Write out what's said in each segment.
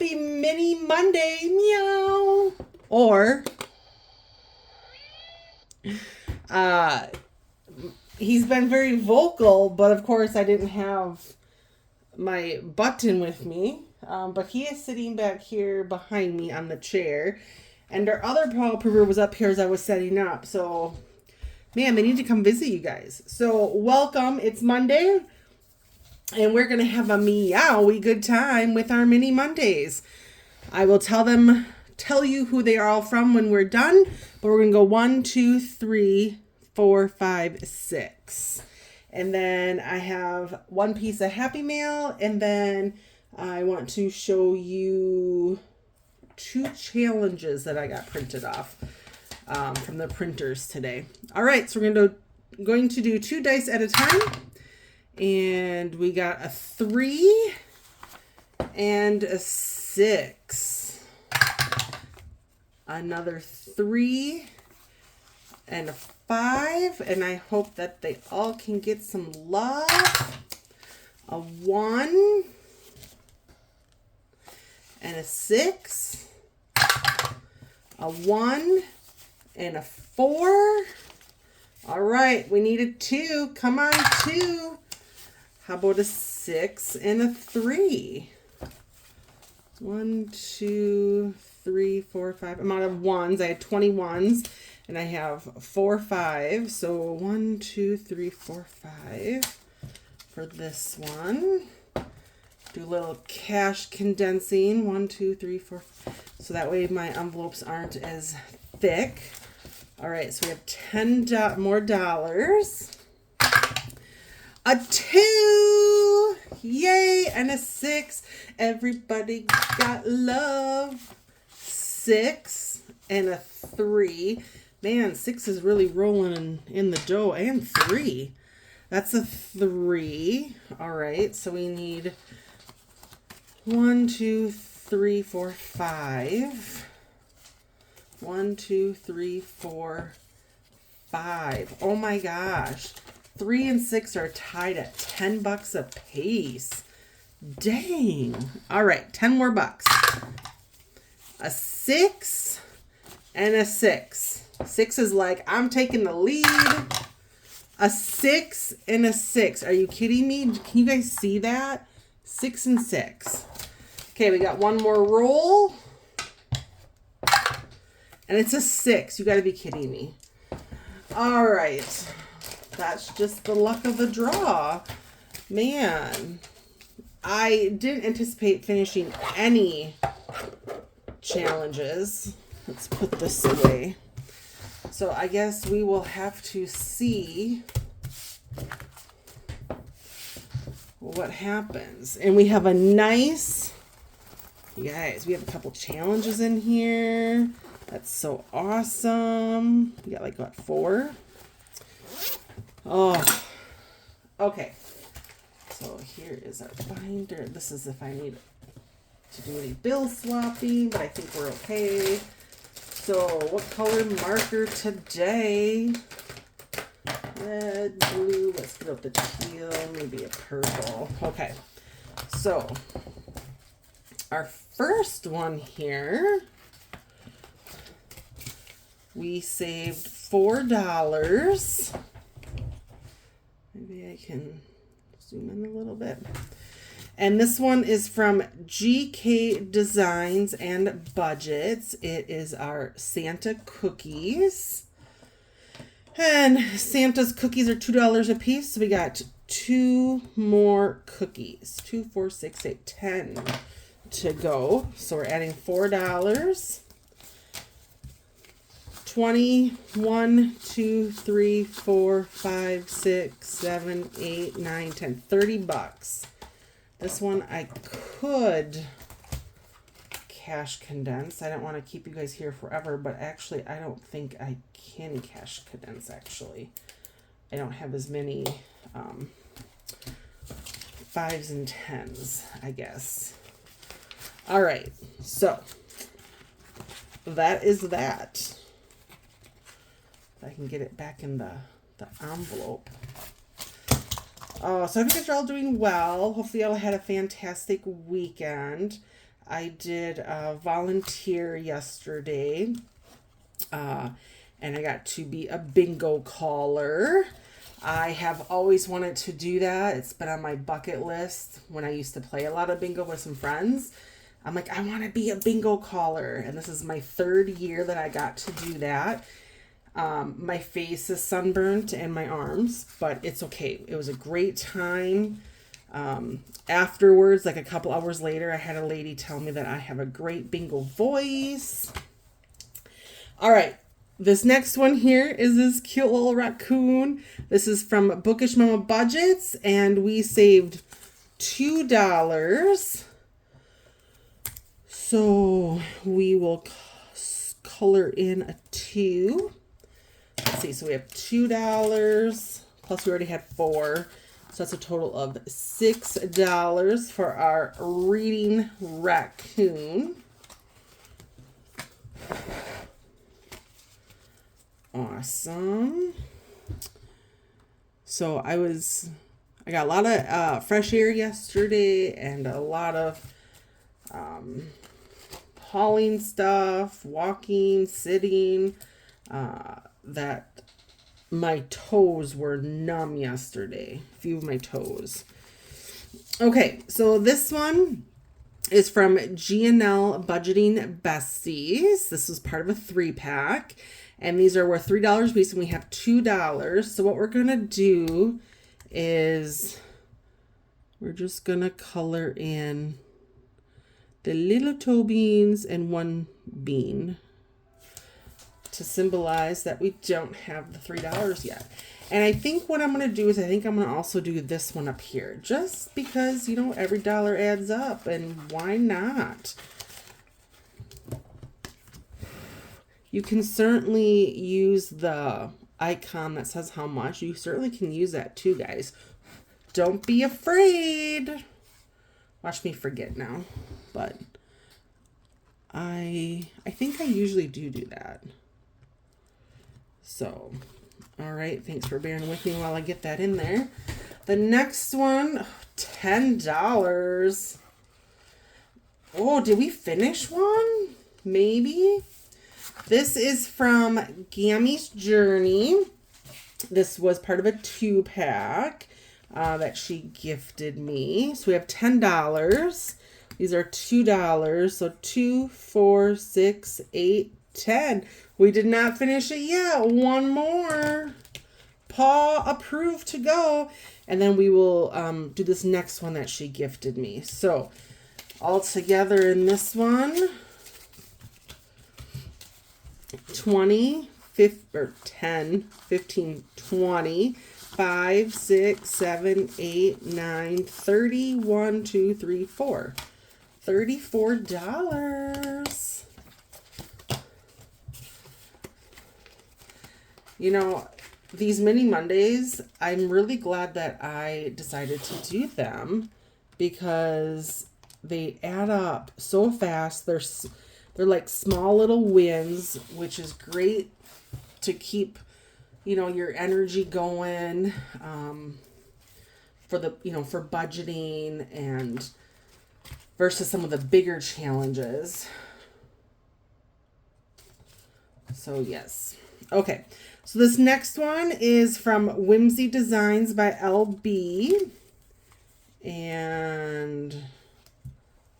Happy Mini Monday, meow. Or, he's been very vocal, but of course I didn't have my button with me. But he is sitting back here behind me on the chair. And our other paw pooper was up here as I was setting up. So, man, they need to come visit you guys. So, welcome. It's Monday. And we're going to have a meowy good time with our Mini Mondays. I will tell you who they are all from when we're done. But we're going to go 1, 2, 3, 4, 5, 6. And then I have one piece of Happy Mail. And then I want to show you 2 challenges that I got printed off from the printers today. All right, so we're going to do 2 dice at a time. And we got a 3 and a 6. Another 3 and a 5. And I hope that they all can get some love. A 1 and a 6. A 1 and a 4. All right, we need a 2. Come on, 2. How about a 6 and a 3? 1, 2, 3, 4, 5. I'm out of ones. I had 21s and I have 4, 5. So 1, 2, 3, 4, 5 for this one. Do a little cash condensing. 1, 2, 3, 4. So that way my envelopes aren't as thick. All right, so we have $10 more dollars. A 2. Yay. And a 6. Everybody got love. 6 and a 3. Man, 6 is really rolling in the dough. And 3. That's a 3. All right, so we need 1, 2, 3, 4, 5. 1, 2, 3, 4, 5. Oh my gosh. 3 and 6 are tied at $10 a piece. Dang. All right, 10 more bucks. A 6 and a 6. 6 is like, I'm taking the lead. A 6 and a 6. Are you kidding me? Can you guys see that? 6 and 6. Okay, we got one more roll. And it's a 6. You got to be kidding me. All right. That's just the luck of the draw. Man, I didn't anticipate finishing any challenges. Let's put this away. So I guess we will have to see what happens. And we have a nice, you guys, we have a couple challenges in here. That's so awesome. We got like, what, 4? Oh, okay. So here is our binder. This is if I need to do any bill swapping, but I think we're okay. So what color marker today? Red, blue, let's get up the teal, maybe a purple. Okay, so our first one here, we saved $4. Maybe I can zoom in a little bit. And this one is from GK Designs and Budgets. It is our Santa cookies. And Santa's cookies are $2 a piece. So we got 2 more cookies. 2, 4, 6, 8, 10 to go. So we're adding $4. 20, 1, 2, 3, 4, 5, 6, 7, 8, 9, 10, 30 bucks. This one I could cash condense. I don't want to keep you guys here forever, but actually I don't think I can cash condense actually. I don't have as many 5s and 10s, I guess. All right, so that is that. If I can get it back in the envelope. So I hope you guys are all doing well. Hopefully y'all had a fantastic weekend. I did a volunteer yesterday, and I got to be a bingo caller. I have always wanted to do that. It's been on my bucket list when I used to play a lot of bingo with some friends. I'm like, I want to be a bingo caller. And this is my 3rd year that I got to do that. My face is sunburnt and my arms, but it's okay. It was a great time. Afterwards, like a couple hours later, I had a lady tell me that I have a great bingo voice. All right. This next one here is this cute little raccoon. This is from Bookish Mama Budgets, and we saved $2. So we will color in a 2. Let's see, so we have $2, plus we already had 4. So that's a total of $6 for our reading raccoon. Awesome. So I got a lot of fresh air yesterday and a lot of hauling stuff, walking, sitting, that my toes were numb yesterday. A few of my toes. Okay, so this one is from G&L Budgeting Besties. This was part of a 3-pack. And these are worth $3 each, and we have $2. So what we're going to do is we're just going to color in the little toe beans and 1 bean to symbolize that we don't have the $3 yet. And I think what I'm going to do is I think I'm going to also do this one up here. Just because, you know, every dollar adds up, and why not? You can certainly use the icon that says how much. You certainly can use that too, guys. Don't be afraid. Watch me forget now. But I think I usually do that. So, all right. Thanks for bearing with me while I get that in there. The next one, $10. Oh, did we finish one? Maybe. This is from Gammy's Journey. This was part of a 2-pack that she gifted me. So we have $10. These are $2. So 2, 4, 6, 8, 10. We did not finish it yet. One more. Paw approved to go. And then we will do this next one that she gifted me. So all together in this one, 20, 10, 15, 20, 5, 6, 7, 8, 9, 30, 1, 2, 3, 4. $34. You know, these mini Mondays, I'm really glad that I decided to do them because they add up so fast. They're like small little wins, which is great to keep, you know, your energy going for the, you know, for budgeting and versus some of the bigger challenges. So yes. Okay. So this next one is from Whimsy Designs by LB. And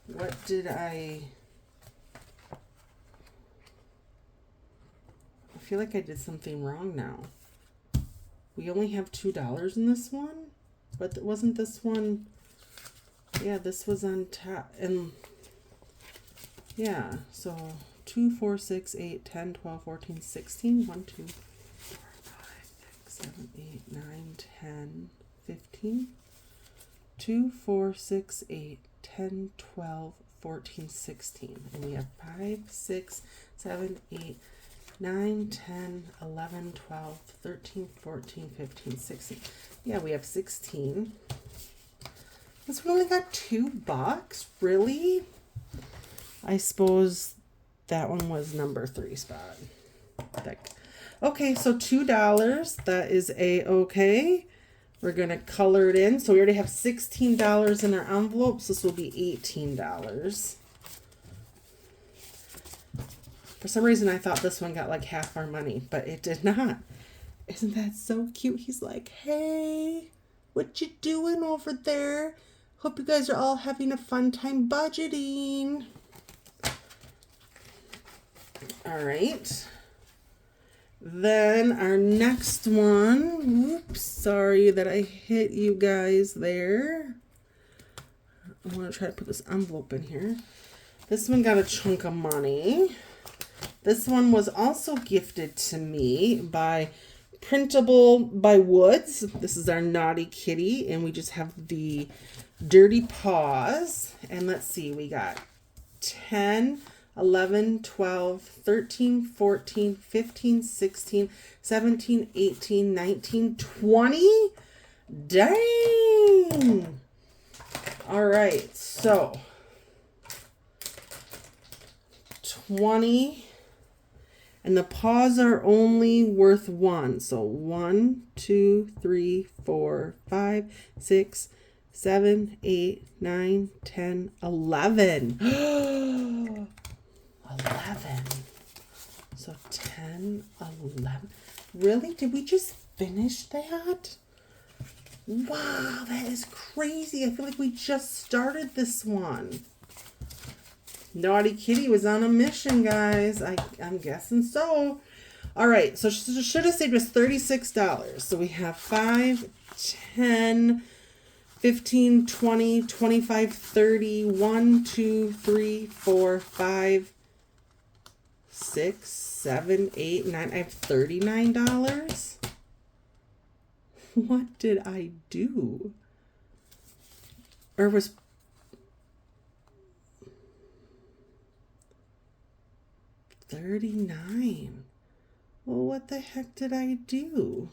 what did I feel like I did something wrong now. We only have $2 in this one, but wasn't this one? Yeah, this was on top. And yeah, so 2, 4, 6, 8, 10, 12, 14, 16. 1, 2, 4, 5, 6, 7, 8, 9, 10, 15. 2, 4, 6, 8, 10, 12, 14, 16. And we have 5, 6, 7, 8, 9, 10, 11, 12, 13, 14, 15, 16. Yeah, we have 16. This one only got $2. Really? I suppose that one was number 3 spot. Okay, so $2. That is a-okay. We're going to color it in. So we already have $16 in our envelope. So this will be $18. For some reason, I thought this one got like half our money, but it did not. Isn't that so cute? He's like, hey, what you doing over there? Hope you guys are all having a fun time budgeting. All right. Then our next one. Oops, sorry that I hit you guys there. I want to try to put this envelope in here. This one got a chunk of money. This one was also gifted to me by Printable by Woods. This is our Naughty Kitty, and we just have the dirty paws. And let's see, we got 10, 11, 12, 13, 14, 15, 16, 17, 18, 19, 20. Dang! All right, so 20, and the paws are only worth 1. So 1, 2, 3, 4, 5, 6, 7, 8, 9, 10, 11. 11. So 10, 11. Really? Did we just finish that? Wow, that is crazy. I feel like we just started this one. Naughty Kitty was on a mission, guys. I'm guessing so. All right, so should have saved us $36. So we have 5, 10, 15, 20, 25, 30, 1, 2, 3, 4, 5, 6, 7, 8, 9. I have $39. What did I do? Or was... $39. Well, what the heck did I do?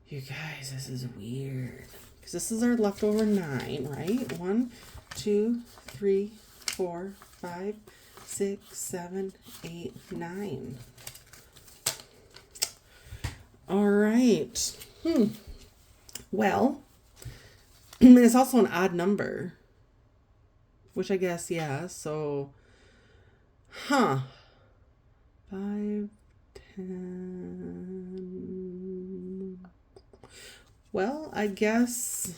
You guys, this is weird. Because this is our leftover 9, right? 1, 2, 3, 4, 5, 6, 7, 8, 9. All right. Well, it's also an odd number. Which I guess, yeah, so... 5, 10. Well, I guess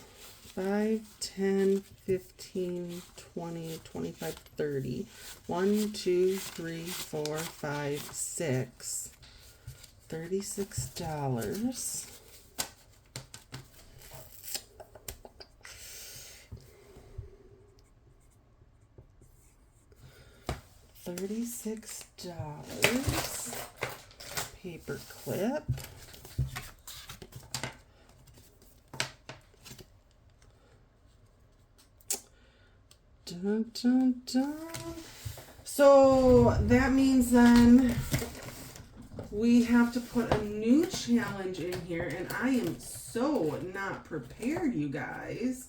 5, 10, 15, 20, 25, 30. 1, 2, 3, 4, 5, 6. $36. $36. Paper clip. Dun, dun, dun. So that means then we have to put a new challenge in here, and I am so not prepared, you guys,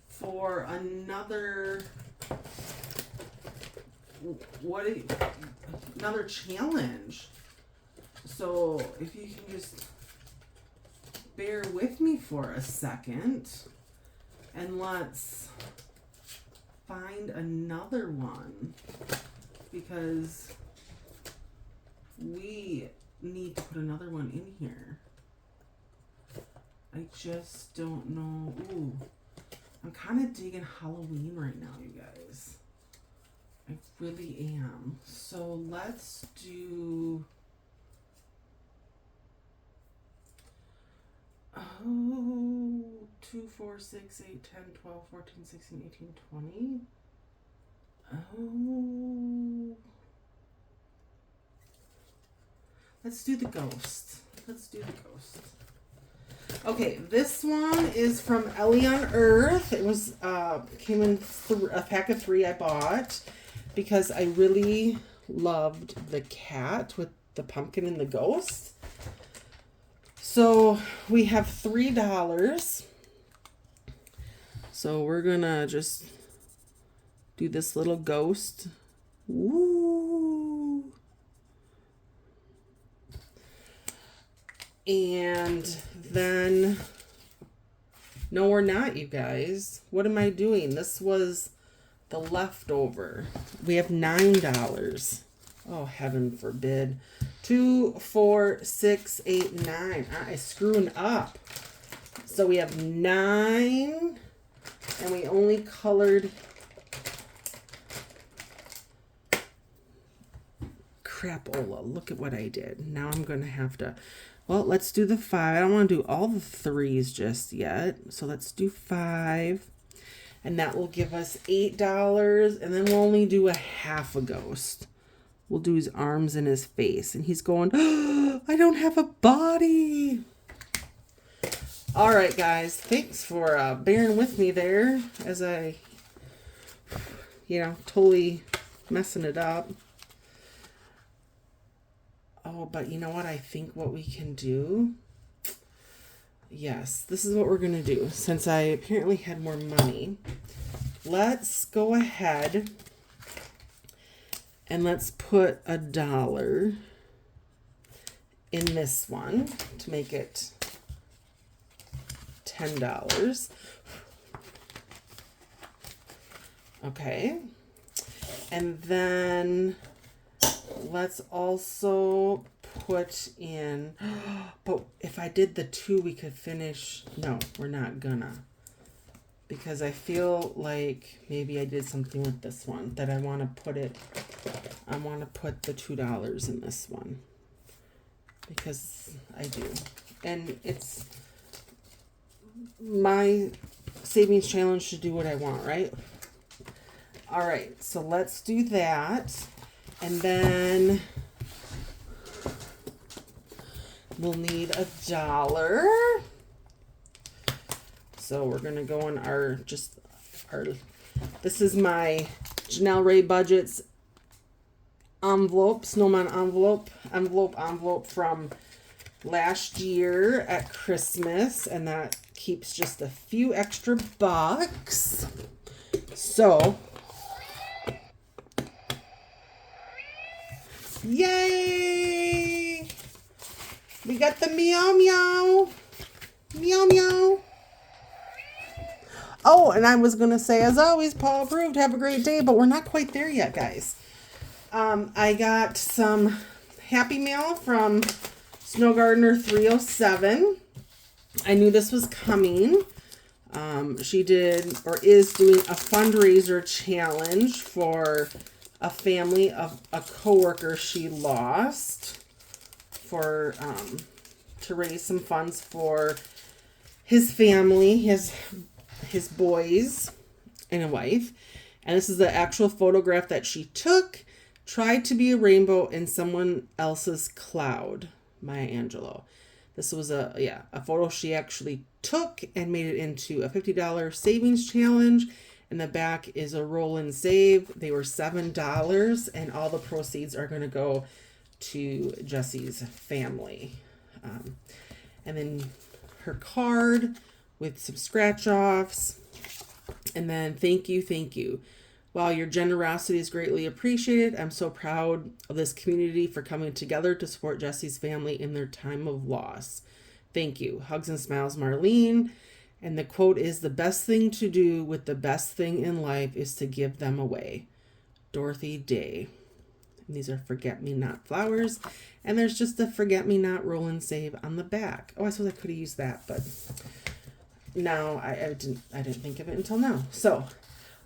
for another another challenge. So if you can just bear with me for a second, and let's find another one, because we need to put another one in here. I just don't know. Ooh, I'm kind of digging Halloween right now, you guys. I really am. So let's do... 2, 4, 6, 8, 10, 12, 14, 16, 18, 20. Let's do the ghost. Okay, this one is from Ellie on Earth. It was came in a pack of 3 I bought because I really loved the cat with the pumpkin and the ghost. So we have $3. So we're gonna just do this little ghost. Woo! And then, no, we're not, you guys. What am I doing? This was the leftover. We have $9. Oh, heaven forbid. 2, 4, 6, 8, 9. I screwing up. So we have 9, and we only colored. Crapola, look at what I did. Now I'm going to have to, well, let's do the 5. I don't want to do all the 3s just yet. So let's do 5. And that will give us $8. And then we'll only do a half a ghost. We'll do his arms and his face. And he's going, oh, I don't have a body. All right, guys. Thanks for bearing with me there as I, totally messing it up. Oh, but you know what? I think what we can do. Yes, this is what we're going to do. Since I apparently had more money, let's go ahead and let's put $1 in this one to make it $10. Okay. And then let's also put in, but if I did the 2, we could finish. No, we're not gonna. Because I feel like maybe I did something with this one that I want to put it, I want to put the $2 in this one. Because I do. And it's my savings challenge to do what I want, right? All right, so let's do that. And then we'll need $1. So we're going to go in our, this is my Janelle Ray Budgets envelope, snowman envelope from last year at Christmas. And that keeps just a few extra bucks. So, yay! We got the meow meow. Meow meow. Oh, and I was going to say, as always, Paul approved. Have a great day, but we're not quite there yet, guys. I got some Happy Mail from Snow Gardener 307. I knew this was coming. She did or is doing a fundraiser challenge for a family of a coworker she lost for to raise some funds for his family, his boys and a wife. And this is the actual photograph that she took. Tried to be a rainbow in someone else's cloud, Maya Angelou. This was a photo she actually took and made it into a $50 savings challenge. And the back is a roll and save. They were $7, and all the proceeds are going to go to Jesse's family. And then her card with some scratch offs. And then thank you. While your generosity is greatly appreciated, I'm so proud of this community for coming together to support Jesse's family in their time of loss. Thank you. Hugs and smiles, Marlene. And the quote is, the best thing to do with the best thing in life is to give them away. Dorothy Day. And these are forget-me-not flowers. And there's just a forget-me-not roll and save on the back. Oh, I suppose I could have used that, but no, I didn't think of it until now. So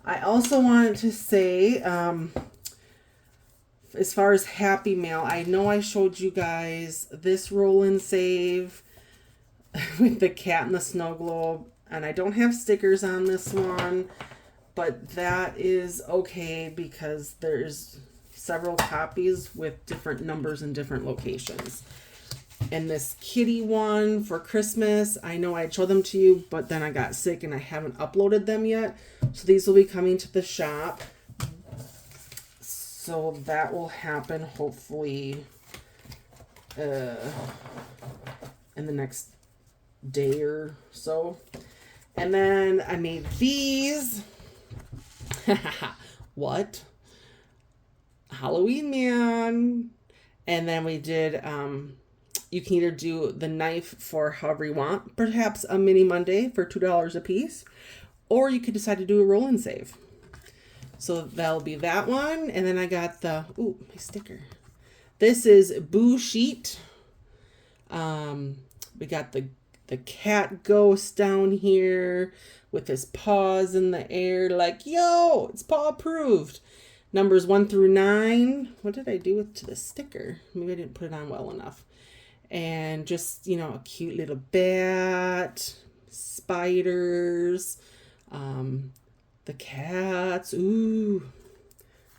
I also wanted to say, as far as Happy Mail, I know I showed you guys this roll and save with the cat and the snow globe, and I don't have stickers on this one, but that is okay because there's several copies with different numbers and different locations. And this kitty one for Christmas, I know I'd show them to you, but then I got sick and I haven't uploaded them yet. So these will be coming to the shop. So that will happen hopefully in the next day or so. And then I made these. What? Halloween man. And then we did you can either do the knife for however you want, perhaps a mini Monday for $2 a piece, or you could decide to do a roll and save. So that'll be that one. And then I got the, ooh, my sticker. This is Boo Sheet. We got the cat ghost down here with his paws in the air like, yo, it's paw approved. Numbers 1 through 9. What did I do to the sticker? Maybe I didn't put it on well enough. And just, you know, a cute little bat, spiders, the cats. Ooh,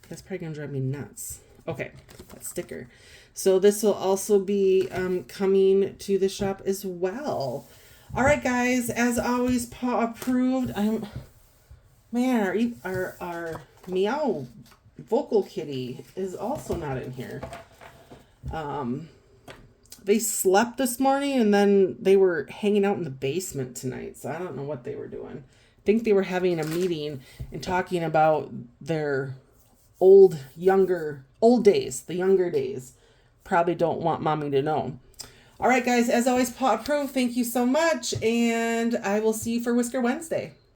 that's probably gonna drive me nuts. Okay, that sticker. So this will also be coming to the shop as well. All right, guys, as always, paw approved. Man, our Meow vocal kitty is also not in here. They slept this morning and then they were hanging out in the basement tonight. So I don't know what they were doing. I think they were having a meeting and talking about their younger days. Probably don't want mommy to know. All right, guys, as always, paw approved. Thank you so much. And I will see you for Whisker Wednesday.